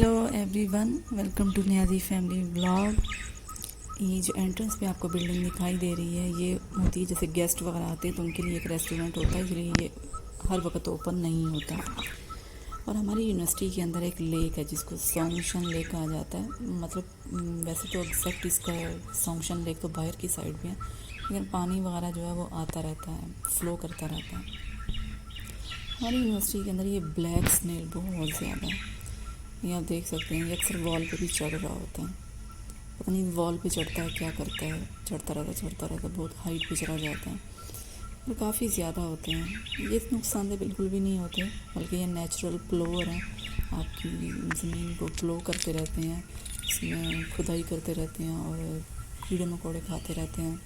Hello everyone, welcome to Niazi family vlog. ये जो entrance पे आपको बिल्डिंग दिखाई दे रही है, ये होती है जैसे गेस्ट वगैरह आते हैं तो उनके लिए एक रेस्टोरेंट होता है, इसलिए ये हर वक्त ओपन नहीं होता। और हमारी यूनिवर्सिटी के अंदर एक लेक है जिसको सोंगशन लेक कहा जाता है। मतलब वैसे तो एग्जैक्ट इसका सोंगशन लेक तो बाहर की साइड में है, लेकिन पानी वगैरह जो है वो आता रहता है, फ्लो करता रहता है। हमारी यूनिवर्सिटी के अंदर ये ब्लैक स्नेल बहुत ज़्यादा है, ये आप देख सकते हैं। ये अक्सर वॉल पे भी चढ़ रहा होता है, पता नहीं वॉल पे चढ़ता है क्या करता है, चढ़ता रहता बहुत हाइट पे चला जाता है और काफ़ी ज़्यादा होते हैं। ये नुकसानदेह बिल्कुल भी नहीं होते, बल्कि ये नेचुरल प्लोअर हैं, आपकी ज़मीन को प्लो करते रहते हैं, इसमें खुदाई करते रहते हैं और कीड़े मकोड़े खाते रहते हैं।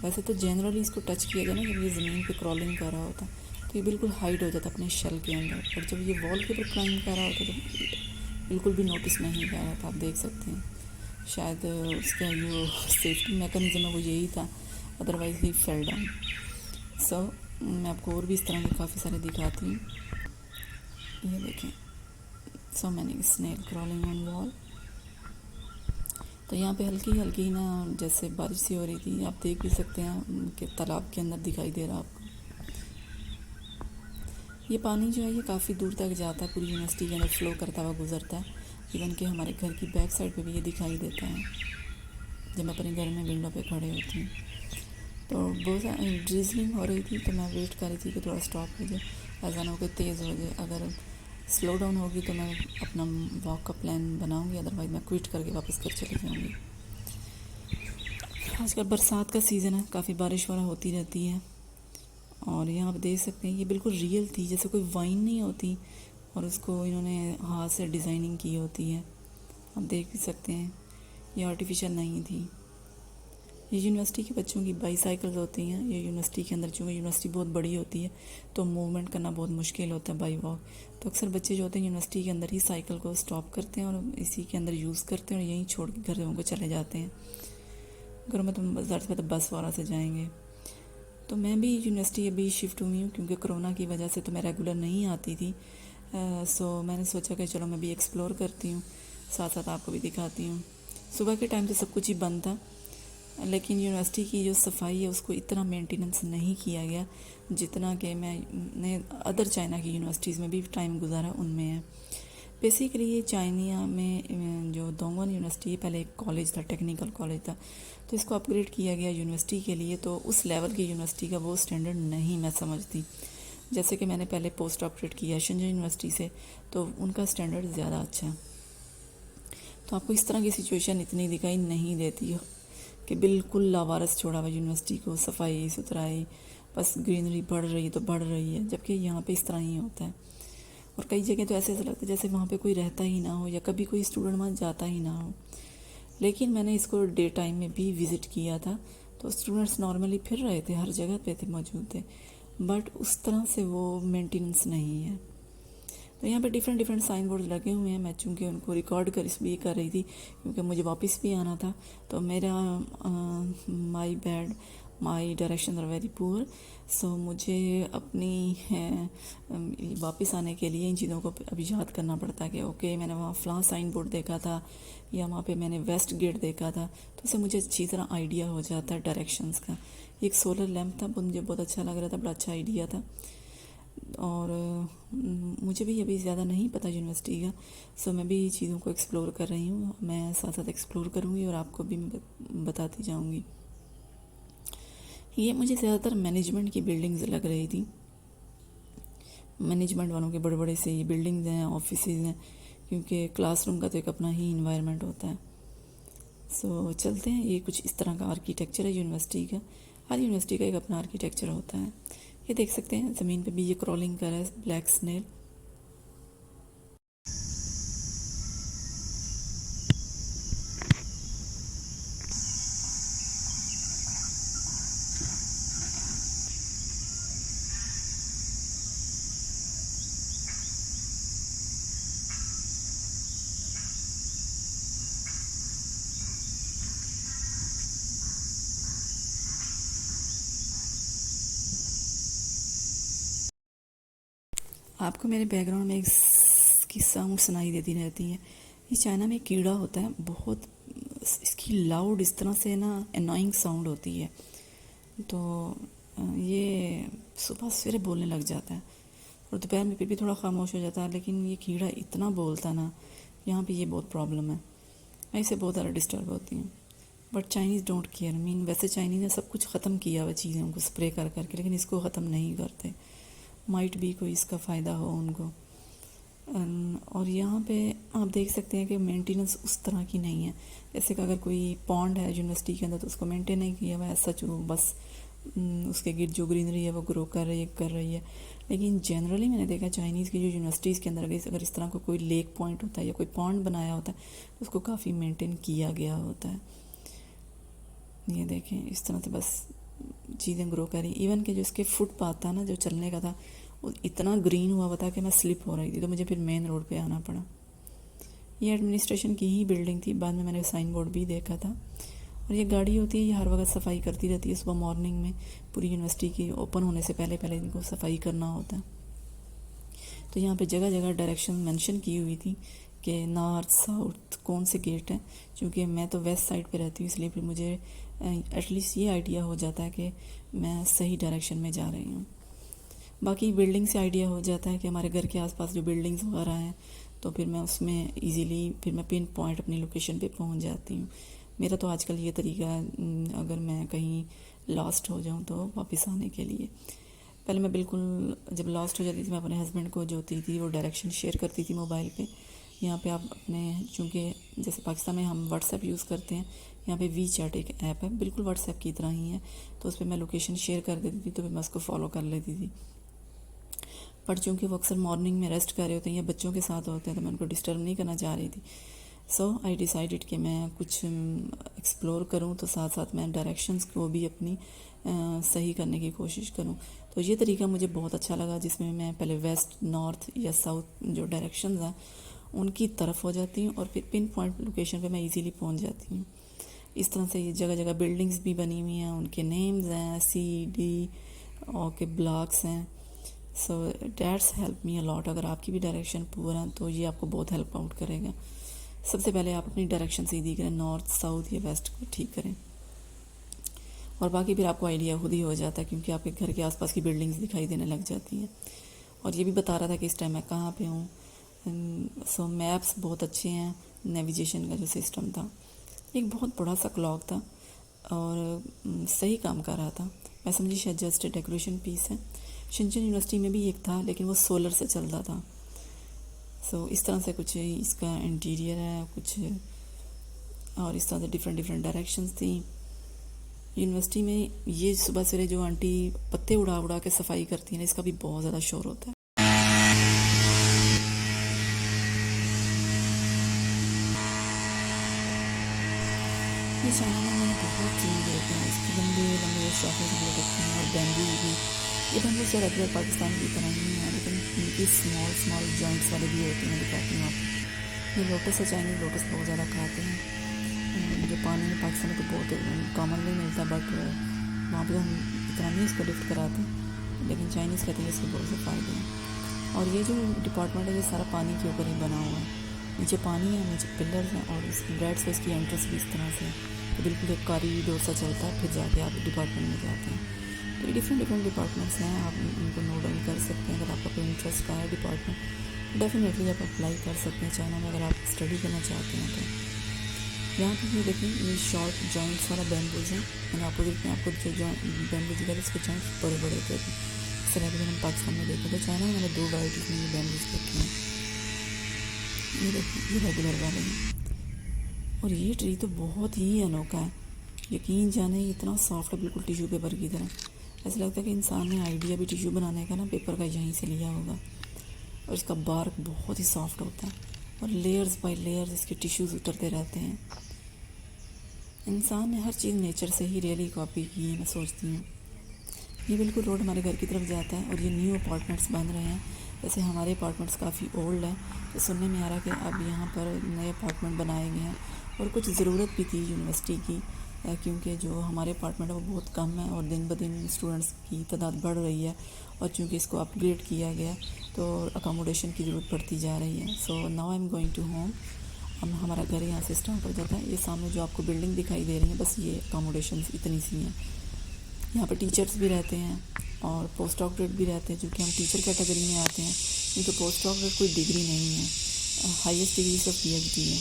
वैसे तो जनरली इसको टच किया जाए ना, जब ये ज़मीन पे क्रॉलिंग कर रहा होता है तो ये बिल्कुल हाइड हो जाता है अपने शेल के अंदर, और जब ये वॉल के ऊपर क्लाइंब कर रहा होता है तो बिल्कुल भी नोटिस नहीं कर रहा था। आप देख सकते हैं, शायद उसका जो सेफ्टी मैकेनिज़्म है वो यही था, अदरवाइज़ ही फेल डाउन। सो मैं आपको और भी इस तरह के काफ़ी सारे दिखाती हूँ। ये देखें, so many snail crawling on wall. तो यहाँ पे हल्की हल्की ना जैसे बारिश सी हो रही थी, आप देख भी सकते हैं कि तालाब के अंदर दिखाई दे रहा आपको। ये पानी जो है ये काफ़ी दूर तक जाता है, पूरी यूनिवर्सिटी के अंदर फ्लो करता हुआ गुजरता है। इवन कि हमारे घर की बैक साइड पे भी ये दिखाई देता है जब मैं अपने घर में विंडो पे खड़े होती हूँ। तो बहुत ड्रिजलिंग हो रही थी तो मैं वेट कर रही थी कि थोड़ा स्टॉप हो जाए, ऐसा ना हो कि तेज़ हो जाए। अगर स्लो डाउन होगी तो मैं अपना वॉक का प्लान बनाऊँगी, अदरवाइज़ मैं क्विट करके वापस घर चली जाऊँगी। आजकल बरसात का सीज़न है, काफ़ी बारिश वगैरह होती रहती है। और यहाँ आप देख सकते हैं ये बिल्कुल रियल थी, जैसे कोई वाइन नहीं होती और उसको इन्होंने हाथ से डिज़ाइनिंग की होती है। आप देख भी सकते हैं, ये आर्टिफिशियल नहीं थी। ये यूनिवर्सिटी के बच्चों की बाईसाइकिल्स होती हैं। ये यूनिवर्सिटी के अंदर, चूँकि यूनिवर्सिटी बहुत बड़ी होती है तो मूवमेंट करना बहुत मुश्किल होता है बाई वॉक, तो अक्सर बच्चे जो होते हैं यूनिवर्सिटी के अंदर ही साइकिल को स्टॉप करते हैं और इसी के अंदर यूज़ करते हैं और यहीं छोड़ के घरों को चले जाते हैं। घरों में तो ज़्यादा से ज़्यादा बस वगैरह से जाएंगे। तो मैं भी यूनिवर्सिटी अभी शिफ्ट हुई हूँ क्योंकि कोरोना की वजह से तो मैं रेगुलर नहीं आती थी। सो मैंने सोचा कि चलो मैं भी एक्सप्लोर करती हूँ, साथ साथ आपको भी दिखाती हूँ। सुबह के टाइम तो सब कुछ ही बंद था, लेकिन यूनिवर्सिटी की जो सफाई है उसको इतना मेंटेनेंस नहीं किया गया जितना कि मैंने अदर चाइना की यूनिवर्सिटीज़ में भी टाइम गुजारा उनमें है। बेसिकली ये चाइनिया में जो दोंगवन यूनिवर्सिटी है, पहले एक कॉलेज था, टेक्निकल कॉलेज था, तो इसको अपग्रेड किया गया यूनिवर्सिटी के लिए। तो उस लेवल की यूनिवर्सिटी का वो स्टैंडर्ड नहीं मैं समझती। जैसे कि मैंने पहले पोस्ट ऑपरेट किया शेंजन यूनिवर्सिटी से, तो उनका स्टैंडर्ड ज़्यादा अच्छा है। तो आपको इस तरह की सिचुएशन इतनी दिखाई नहीं देती हो कि बिल्कुल लावारस छोड़ा हुआ यूनिवर्सिटी को, सफाई सुथराई, बस ग्रीनरी बढ़ रही है तो बढ़ रही है, जबकि यहाँ पे इस तरह ही होता है। और कई जगह तो ऐसे लगता है जैसे वहाँ पे कोई रहता ही ना हो या कभी कोई स्टूडेंट वहाँ जाता ही ना हो। लेकिन मैंने इसको डे टाइम में भी विज़िट किया था, तो स्टूडेंट्स नॉर्मली फिर रहे थे, हर जगह पे थे, मौजूद थे, बट उस तरह से वो मेंटेनेंस नहीं है। तो यहाँ पे डिफरेंट डिफरेंट साइन बोर्ड लगे हुए हैं। मैं चूँकि उनको रिकॉर्ड कर इसलिए कर रही थी क्योंकि मुझे वापस भी आना था, तो मेरा my bad, my direction are very poor. So मुझे अपनी वापस आने के लिए इन चीज़ों को अभी याद करना पड़ता है कि ओके मैंने वहाँ फ़लाँ साइन बोर्ड देखा था या वहाँ पे मैंने वेस्ट गेट देखा था, तो उससे मुझे अच्छी तरह आइडिया हो जाता है डायरेक्शंस का। एक सोलर लैंप था, मुझे बहुत अच्छा लग रहा था, बड़ा अच्छा आइडिया था। और मुझे भी अभी ज़्यादा नहीं पता यूनिवर्सिटी का, सो मैं भी चीज़ों को एक्सप्लोर कर रही हूँ। मैं साथ साथ एक्सप्लोर करूँगी और आपको भी मैं बताती जाऊँगी। ये मुझे ज़्यादातर मैनेजमेंट की बिल्डिंग्स लग रही थी, मैनेजमेंट वालों के बड़े बड़े से ये बिल्डिंग्स हैं, ऑफिस हैं, क्योंकि क्लासरूम का तो एक अपना ही इन्वायरमेंट होता है। सो चलते हैं। ये कुछ इस तरह का आर्किटेक्चर है यूनिवर्सिटी का, हर यूनिवर्सिटी का एक अपना आर्किटेक्चर होता है। ये देख सकते हैं ज़मीन पे भी ये क्रॉलिंग कर रहा है ब्लैक स्नेल। आपको मेरे बैकग्राउंड में एक की साउंड सुनाई देती रहती है। ये चाइना में कीड़ा होता है बहुत, इसकी लाउड इस तरह से ना एनॉइंग साउंड होती है। तो ये सुबह सवेरे बोलने लग जाता है और दोपहर में फिर भी थोड़ा खामोश हो जाता है, लेकिन ये कीड़ा इतना बोलता है ना, यहाँ पे ये बहुत प्रॉब्लम है। ऐसे बहुत ज़्यादा डिस्टर्ब होती हैं। But Chinese don't care. Mean वैसे चाइनीज़ ने सब कुछ ख़त्म किया हुआ चीज़ों को स्प्रे कर करके, लेकिन इसको ख़त्म नहीं करते। माइट भी कोई इसका फ़ायदा हो उनको। और यहाँ पे आप देख सकते हैं कि मेंटेनेंस उस तरह की नहीं है। जैसे कि अगर कोई पॉन्ड है यूनिवर्सिटी के अंदर तो उसको मेंटेन नहीं किया हुआ है सच, वो बस उसके गिर्द जो ग्रीनरी है वो ग्रो कर रही है। लेकिन जनरली मैंने देखा चाइनीज़ की जो यूनिवर्सिटीज़ के अंदर अगर इस तरह का कोई लेक पॉइंट होता है या कोई पॉन्ड बनाया होता है तो उसको काफ़ी मेंटेन किया गया होता है। ये देखें इस तरह से बस चीज़ें ग्रो करी। इवन कि जो इसके फुटपाथ था ना, जो चलने का था, वो इतना ग्रीन हुआ हुआ था कि मैं स्लिप हो रही थी, तो मुझे फिर मेन रोड पे आना पड़ा। ये एडमिनिस्ट्रेशन की ही बिल्डिंग थी, बाद में मैंने साइन बोर्ड भी देखा था। और ये गाड़ी होती है, ये हर वक्त सफाई करती रहती है। सुबह मॉर्निंग में पूरी यूनिवर्सिटी की ओपन होने से पहले पहले इनको सफाई करना होता है। तो यहाँ पे जगह जगह डायरेक्शन मेंशन की हुई थी कि नॉर्थ साउथ कौन से गेट हैं। क्योंकि मैं तो वेस्ट साइड पे रहती हूँ, इसलिए फिर मुझे एटलीस्ट ये आइडिया हो जाता है कि मैं सही डायरेक्शन में जा रही हूँ। बाकी बिल्डिंग से आइडिया हो जाता है कि हमारे घर के आसपास जो बिल्डिंग्स वगैरह हैं, तो फिर मैं उसमें इजीली फिर मैं पिन पॉइंट अपनी लोकेशन पे पहुँच जाती हूँ। मेरा तो आजकल ये तरीका है, अगर मैं कहीं लॉस्ट हो जाऊँ तो वापस आने के लिए। पहले मैं बिल्कुल जब लॉस्ट हो जाती थी, मैं अपने हस्बैंड को जो थी वो डायरेक्शन शेयर करती थी मोबाइल पे। यहाँ पे आप अपने, चूँकि जैसे पाकिस्तान में हम व्हाट्सएप यूज़ करते हैं, यहाँ पे वी चैट एक ऐप है बिल्कुल व्हाट्सएप की तरह ही है, तो उस पर मैं लोकेशन शेयर कर देती थी, तो फिर मैं उसको फॉलो कर लेती थी। बट चूँकि वो अक्सर मॉर्निंग में रेस्ट कर रहे होते हैं या बच्चों के साथ होते हैं, तो मैं उनको डिस्टर्ब नहीं करना चाह रही थी। सो आई डिसाइडेड कि मैं कुछ एक्सप्लोर करूं, तो साथ साथ मैं डायरेक्शंस को भी अपनी सही करने की कोशिश करूं। तो ये तरीका मुझे बहुत अच्छा लगा, जिसमें मैं पहले वेस्ट, नॉर्थ या साउथ जो डायरेक्शंस हैं उनकी तरफ हो जाती हूँ और फिर पिन पॉइंट लोकेशन पे मैं इजीली पहुँच जाती हूँ। इस तरह से ये जगह जगह बिल्डिंग्स भी बनी हुई हैं, उनके नेम्स हैं, CD और के ब्लॉक्स हैं। सो डैट्स हेल्प मी अलॉट। अगर आपकी भी डायरेक्शन पूरा है तो ये आपको बहुत हेल्प आउट करेगा। सबसे पहले आप अपनी डायरेक्शन सीधी करें, नॉर्थ साउथ या वेस्ट को ठीक करें, और बाकी फिर आपको आइडिया खुद ही हो जाता है, क्योंकि आपके घर के आसपास की बिल्डिंग्स दिखाई देने लग जाती हैं। और ये भी बता रहा था कि इस टाइम मैं कहाँ पे हूँ। सो मैप्स बहुत अच्छे हैं, नेविगेशन का जो सिस्टम था, एक बहुत बड़ा सा क्लॉक था और सही काम कर रहा था। मैं समझी शायद जस्ट डेकोरेशन पीस है। शिनचन यूनिवर्सिटी में भी एक था, लेकिन वो सोलर से चल रहा था। सो इस तरह से कुछ इसका इंटीरियर है कुछ, और इस तरह से डिफरेंट डिफरेंट डायरेक्शंस थी यूनिवर्सिटी में। ये सुबह सवेरे जो आंटी पत्ते उड़ा उड़ा के सफाई करती है ना, इसका भी बहुत ज़्यादा शोर होता है। ये चाइना में मैंने बहुत चीज़ देखे हैं, इसके लंबे लंबे शॉकेज भी रखे हैं, और बैम्बू भी। ये बैम्बू से रेगुलर पाकिस्तान की तरह ही है, लेकिन इनकी स्मॉल स्मॉल जॉइंट्स वाले भी होते हैं, दिखाती हूँ आपको। ये लोटस है, चाइनीज लोटस बहुत ज़्यादा खाते हैं। जो पानी में पाकिस्तान में तो बहुत कॉमनली मिलता है, बट वहाँ पर हम इतना नहीं इसको लिफ्ट कराते, लेकिन चाइनीज़ कहते हैं इसके बहुत से फ़ायदे हैं। और ये जो डिपार्टमेंट है ये सारा पानी के ऊपर ही बना हुआ है। नीचे पानी है, नीचे पिलर्स हैं, और इस रेड से इसकी एंट्रेंस भी इस तरह से, तो बिल्कुल एक कॉरिडोर सा चलता है, फिर जाके आप डिपार्टमेंट में जाते हैं। तो ये डिफरेंट डिफरेंट डिपार्टमेंट्स हैं, आप उनको नोट डाउन कर सकते हैं। अगर आपका कोई इंटरेस्ट का है डिपार्टमेंट, डेफिनेटली आप अप्लाई कर सकते हैं चाइना में, अगर आप स्टडी करना चाहते हैं तो। यहाँ पर ये देखिए, ये शॉर्ट जॉइंट्स वाला बैम्बूज है, एंड अपोजिट में आपको जो बैम्बूज दिखा इसके जॉइंट्स बड़े बड़े थे। इस तरह के हम पाकिस्तान में देखे थे, चाइना में मैंने 2 वैराइटीज़ में ये बैम्बूज देखे हैं। ये देखिए, ये रेगुलर वाले हैं। और ये ट्री तो बहुत ही अनोखा है, यकीन जाने इतना सॉफ्ट है, बिल्कुल टिश्यू पेपर की तरह। ऐसा लगता है कि इंसान ने आइडिया भी टिश्यू बनाने का ना पेपर का यहीं से लिया होगा। और इसका बार्क बहुत ही सॉफ्ट होता है, और लेयर्स बाय लेयर्स इसके टिश्यूज़ उतरते रहते हैं। इंसान ने हर चीज़ नेचर से ही रियली कॉपी की है, मैं सोचती हूँ। ये बिल्कुल रोड हमारे घर की तरफ जाता है, और ये न्यू अपार्टमेंट्स बन रहे हैं। जैसे हमारे अपार्टमेंट्स काफ़ी ओल्ड हैं, तो सुनने में आ रहा है कि अब यहाँ पर नए अपार्टमेंट बनाए गए हैं। और कुछ ज़रूरत भी थी यूनिवर्सिटी की, क्योंकि जो हमारे अपार्टमेंट है वो बहुत कम है, और दिन ब दिन स्टूडेंट्स की तादाद बढ़ रही है। और चूँकि इसको अपग्रेड किया गया, तो अकोमोडेशन की ज़रूरत पड़ती जा रही है। So now I am going to home. अब हमारा घर यहाँ से स्टार्ट हो जाता है। ये सामने जो आपको बिल्डिंग दिखाई दे रही है, बस ये अकोमोडेशन इतनी सी हैं। यहाँ पर टीचर्स भी रहते हैं और पोस्ट डॉक्टरेट भी रहते हैं, जो कि हम टीचर कैटेगरी में आते हैं, क्योंकि पोस्ट डॉक्टरेट कोई डिग्री नहीं है, हाईएस्ट डिग्री सिर्फ PhD है।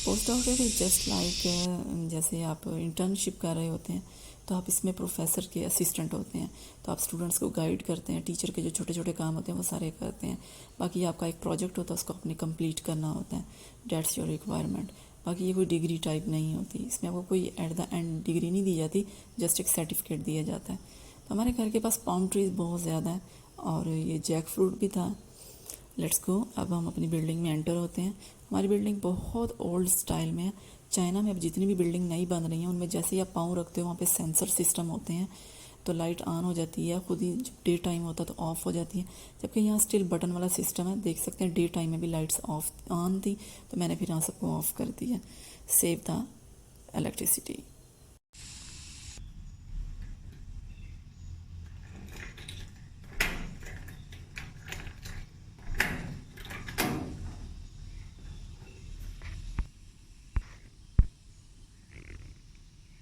Post doctorate is just like जैसे आप इंटर्नशिप कर रहे होते हैं, तो आप इसमें प्रोफेसर के असिस्टेंट होते हैं, तो आप स्टूडेंट्स को गाइड करते हैं, टीचर के जो छोटे छोटे काम होते हैं वो सारे करते हैं। बाकी आपका एक प्रोजेक्ट होता है, उसको अपने कंप्लीट करना होता है, डेट्स योर रिक्वायरमेंट। बाकी ये कोई डिग्री टाइप नहीं होती, इसमें आपको कोई एट द एंड डिग्री नहीं दी जाती, जस्ट एक सर्टिफिकेट दिया जाता है। तो हमारे घर के पास पाम ट्रीज़ बहुत ज़्यादा है और ये जैक फ्रूट भी था। Let's go. अब हम अपनी बिल्डिंग में एंटर होते हैं। हमारी बिल्डिंग बहुत ओल्ड स्टाइल में है। चाइना में अब जितनी भी बिल्डिंग नई बन रही हैं, उनमें जैसे ही आप पाँव रखते हो वहाँ पे सेंसर सिस्टम होते हैं, तो लाइट ऑन हो जाती है, खुद ही जब डे टाइम होता है तो ऑफ़ हो जाती है। जबकि यहाँ स्टिल बटन वाला सिस्टम है, देख सकते हैं डे टाइम में भी लाइट्स ऑफ ऑन थी, तो मैंने फिर यहाँ सबको ऑफ़ कर दिया, सेव द इलेक्ट्रिसिटी।